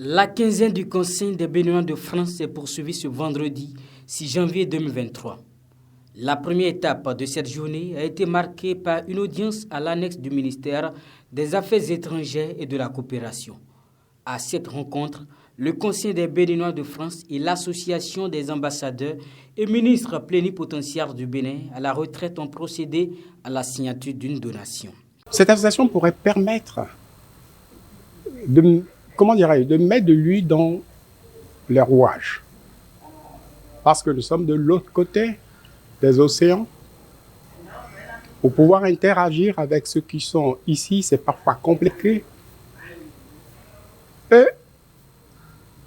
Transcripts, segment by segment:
La quinzaine du Conseil des Béninois de France s'est poursuivie ce vendredi 6 janvier 2023. La première étape de cette journée a été marquée par une audience à l'annexe du ministère des Affaires étrangères et de la coopération. À cette rencontre, le Conseil des Béninois de France et l'Association des ambassadeurs et ministres plénipotentiaires du Bénin à la retraite ont procédé à la signature d'une donation. Cette association pourrait permettre de mettre de l'huile dans les rouages. Parce que nous sommes de l'autre côté des océans. Pour pouvoir interagir avec ceux qui sont ici, c'est parfois compliqué. Eux,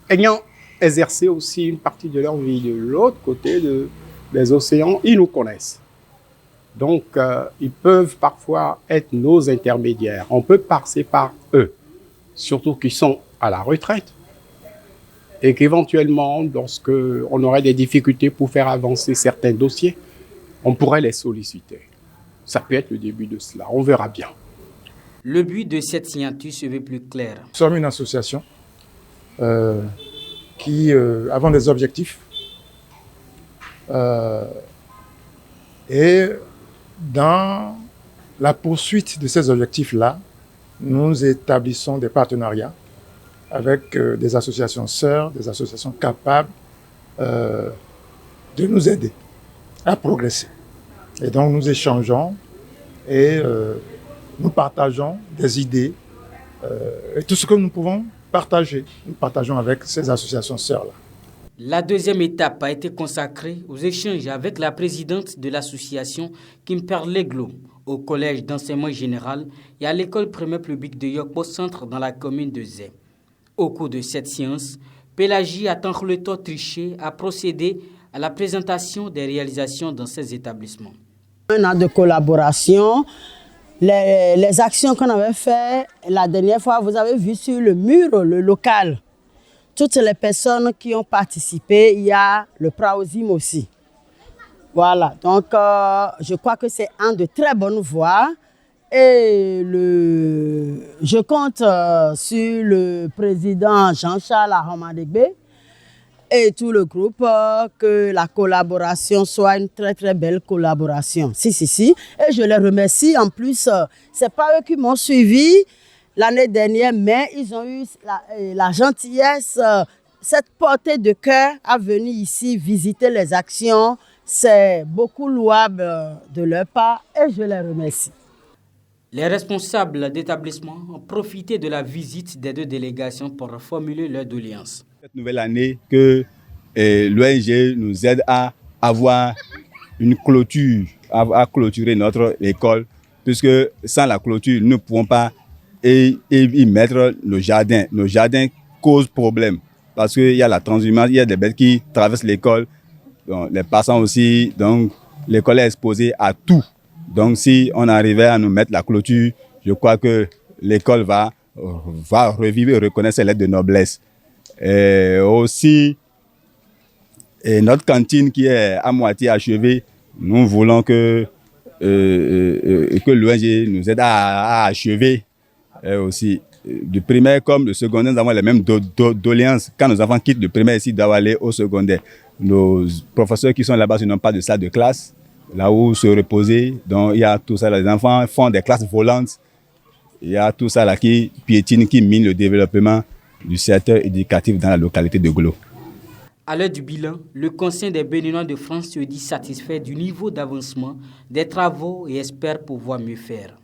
ayant exercé aussi une partie de leur vie de l'autre côté des océans, ils nous connaissent. Donc, ils peuvent parfois être nos intermédiaires. On peut passer par eux, surtout qu'ils sont à la retraite. Et qu'éventuellement, lorsqu'on aurait des difficultés pour faire avancer certains dossiers, on pourrait les solliciter. Ça peut être le début de cela, on verra bien. Le but de cette signature se veut plus clair. Nous sommes une association qui avons des objectifs et dans la poursuite de ces objectifs-là, nous établissons des partenariats avec des associations sœurs, des associations capables de nous aider à progresser. Et donc nous échangeons et nous partageons des idées et tout ce que nous pouvons partager. Nous partageons avec ces associations sœurs-là. La deuxième étape a été consacrée aux échanges avec la présidente de l'association Kimper Leglo au collège d'enseignement général et à l'école primaire publique de Yokbo Centre dans la commune de Zé. Au cours de cette séance, Pélagie Atankhleto Triché a procédé à la présentation des réalisations dans ces établissements. Un an de collaboration, les actions qu'on avait faites la dernière fois, vous avez vu sur le mur, le local, toutes les personnes qui ont participé, il y a le Praosim aussi. Voilà, donc je crois que c'est un de très bonnes voies et je compte sur le président Jean-Charles Ahomadegbe et tout le groupe que la collaboration soit une très très belle collaboration. Si. Et je les remercie. En plus, c'est pas eux qui m'ont suivi l'année dernière, mais ils ont eu la gentillesse, cette portée de cœur à venir ici visiter les actions. C'est beaucoup louable de leur part et je les remercie. Les responsables d'établissement ont profité de la visite des deux délégations pour formuler leurs doléances. Cette nouvelle année, que l'ONG nous aide à avoir une clôture, à clôturer notre école, puisque sans la clôture, nous ne pouvons pas y mettre nos jardins. Nos jardins causent problème, parce qu'il y a la transhumance, il y a des bêtes qui traversent l'école, donc les passants aussi, donc l'école est exposée à tout. Donc si on arrivait à nous mettre la clôture, je crois que l'école va revivre et reconnaître ses lettres de noblesse. Et aussi, notre cantine qui est à moitié achevée, nous voulons que l'ONG nous aide à achever aussi. Du primaire comme du secondaire, nous avons les mêmes doléances. Quand nos enfants quittent le primaire ici, ils doivent aller au secondaire. Nos professeurs qui sont là-bas n'ont pas de salle de classe, là où se reposer. Donc il y a tout ça, les enfants font des classes volantes. Il y a tout ça là qui piétine, qui mine le développement du secteur éducatif dans la localité de Glo. À l'heure du bilan, le Conseil des Béninois de France se dit satisfait du niveau d'avancement des travaux et espère pouvoir mieux faire.